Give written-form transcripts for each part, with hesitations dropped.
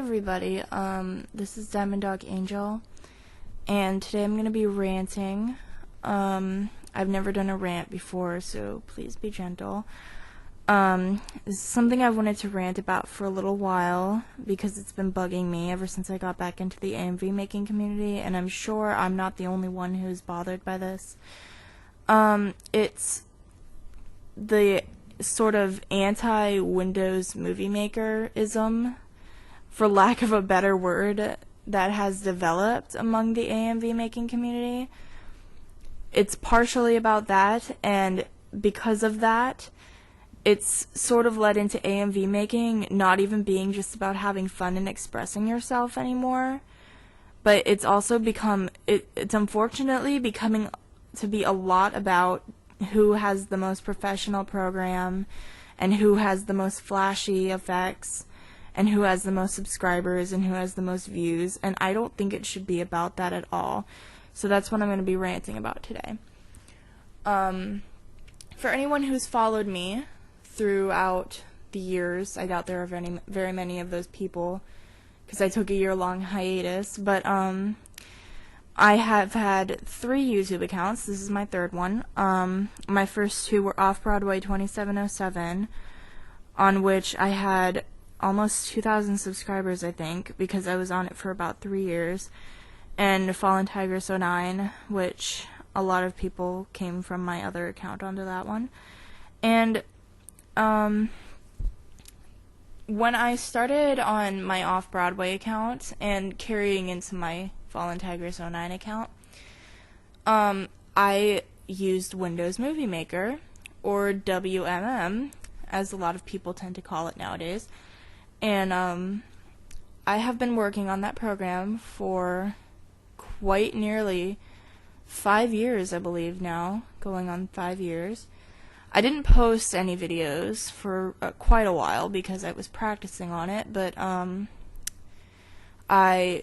everybody, this is Diamond Dog Angel, and today I'm going to be ranting. I've never done a rant before, so please be gentle. This is something I've wanted to rant about for a little while, because it's been bugging me ever since I got back into the AMV making community, and I'm sure I'm not the only one who's bothered by this. It's the sort of anti-Windows Movie Maker-ism, for lack of a better word, that has developed among the AMV making community. It's partially about that, and because of that, it's sort of led into AMV making not even being just about having fun and expressing yourself anymore, but it's also it's unfortunately becoming to be a lot about who has the most professional program, and who has the most flashy effects, and who has the most subscribers, and who has the most views, and I don't think it should be about that at all. So that's what I'm going to be ranting about today. For anyone who's followed me throughout the years, I doubt there are very many of those people, because I took a year-long hiatus, but I have had 3 YouTube accounts. This is my 3rd one. My first 2 were Off-Broadway 2707, on which I had almost 2,000 subscribers, I think, because I was on it for about 3 years, and Fallen Tigress 09, which a lot of people came from my other account onto that one. And when I started on my Off-Broadway account and carrying into my Fallen Tigress 09 account, I used Windows Movie Maker, or WMM, as a lot of people tend to call it nowadays. And I have been working on that program for quite nearly 5 years, I believe now, going on 5 years. I didn't post any videos for quite a while because I was practicing on it, but I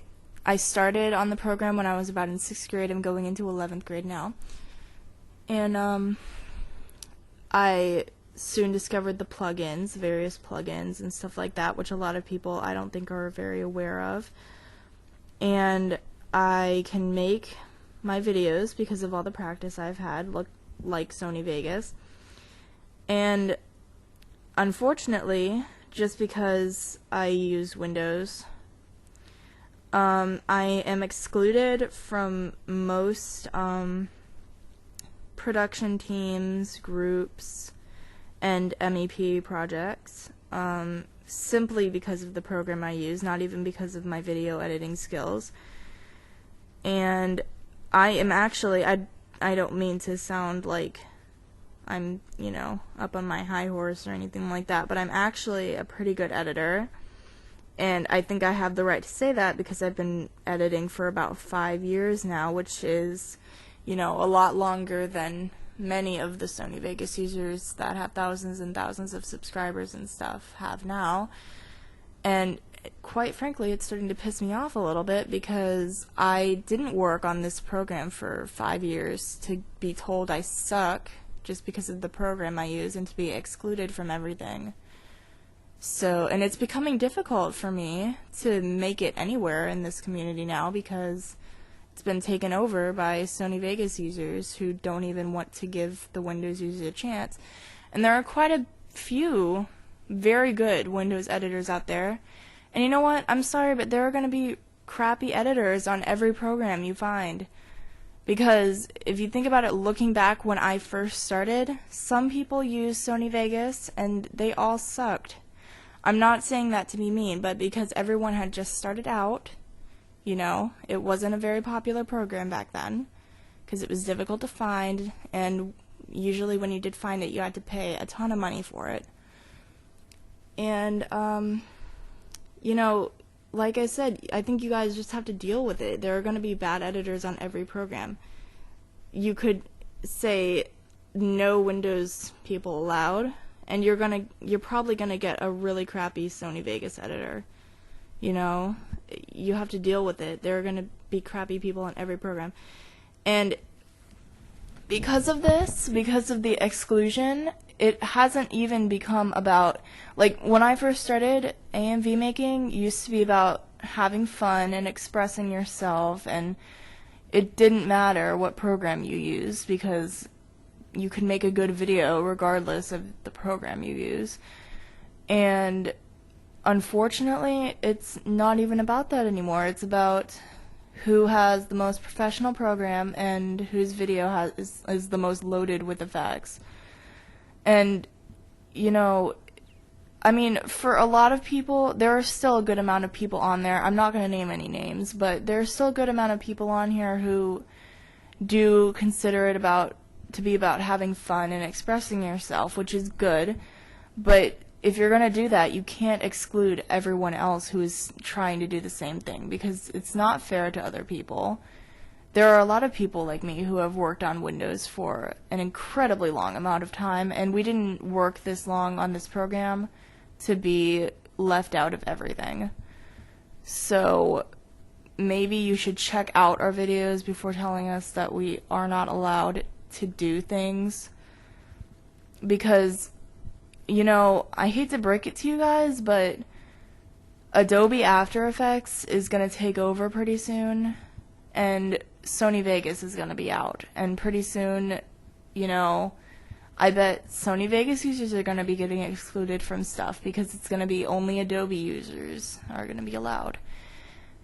started on the program when I was about in 6th grade. I'm going into 11th grade now. And I soon discovered the plugins, various plugins and stuff like that, which a lot of people I don't think are very aware of. And I can make my videos because of all the practice I've had, like Sony Vegas. And unfortunately, just because I use Windows, I am excluded from most production teams, groups, and MEP projects, simply because of the program I use, not even because of my video editing skills. And I am actually, I don't mean to sound like I'm, up on my high horse or anything like that, but I'm actually a pretty good editor. And I think I have the right to say that because I've been editing for about 5 years now, which is, a lot longer than many of the Sony Vegas users that have thousands and thousands of subscribers and stuff have now. And quite frankly, it's starting to piss me off a little bit because I didn't work on this program for 5 years to be told I suck just because of the program I use and to be excluded from everything. So, and it's becoming difficult for me to make it anywhere in this community now because it's been taken over by Sony Vegas users who don't even want to give the Windows users a chance. And there are quite a few very good Windows editors out there. And you know what? I'm sorry, but there are going to be crappy editors on every program you find. Because if you think about it, looking back when I first started, some people used Sony Vegas and they all sucked. I'm not saying that to be mean, but because everyone had just started out, it wasn't a very popular program back then, because it was difficult to find, and usually when you did find it, you had to pay a ton of money for it. And, like I said, I think you guys just have to deal with it. There are going to be bad editors on every program. You could say no Windows people allowed, and you're probably gonna get a really crappy Sony Vegas editor. You have to deal with it. There are gonna be crappy people on every program. And because of this, because of the exclusion, it hasn't even become about, like, when I first started, AMV making used to be about having fun and expressing yourself, and it didn't matter what program you used because you could make a good video regardless of the program you use. And unfortunately, it's not even about that anymore. It's about who has the most professional program and whose video is the most loaded with effects. And, you know, I mean, for a lot of people, there are still a good amount of people on there. I'm not going to name any names, but there's still a good amount of people on here who do consider it to be about having fun and expressing yourself, which is good. But if you're going to do that, you can't exclude everyone else who is trying to do the same thing, because it's not fair to other people. There are a lot of people like me who have worked on Windows for an incredibly long amount of time, and we didn't work this long on this program to be left out of everything. So maybe you should check out our videos before telling us that we are not allowed to do things, because, you know, I hate to break it to you guys, but Adobe After Effects is going to take over pretty soon, and Sony Vegas is going to be out, and pretty soon, you know, I bet Sony Vegas users are going to be getting excluded from stuff because it's going to be only Adobe users are going to be allowed.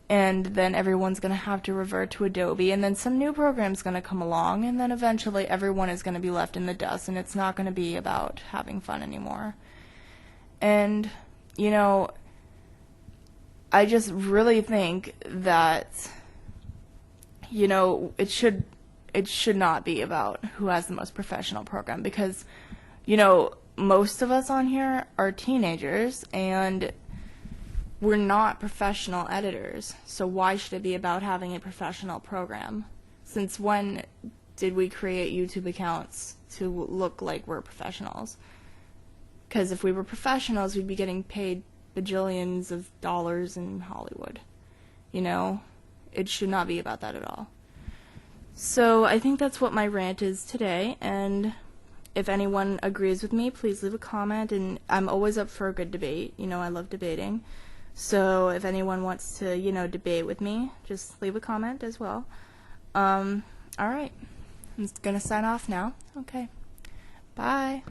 And then everyone's going to have to revert to Adobe, and then some new program's going to come along, and then eventually everyone is going to be left in the dust, and it's not going to be about having fun anymore. And, you know, I just really think that, you know, it should not be about who has the most professional program, because, you know, most of us on here are teenagers, and we're not professional editors, so why should it be about having a professional program? Since when did we create YouTube accounts to look like we're professionals? Because if we were professionals, we'd be getting paid bajillions of dollars in Hollywood. You know, it should not be about that at all. So I think that's what my rant is today, and if anyone agrees with me, please leave a comment, and I'm always up for a good debate. You know, I love debating. So if anyone wants to, you know, debate with me, just leave a comment as well. Alright, I'm just gonna sign off now. Okay, bye.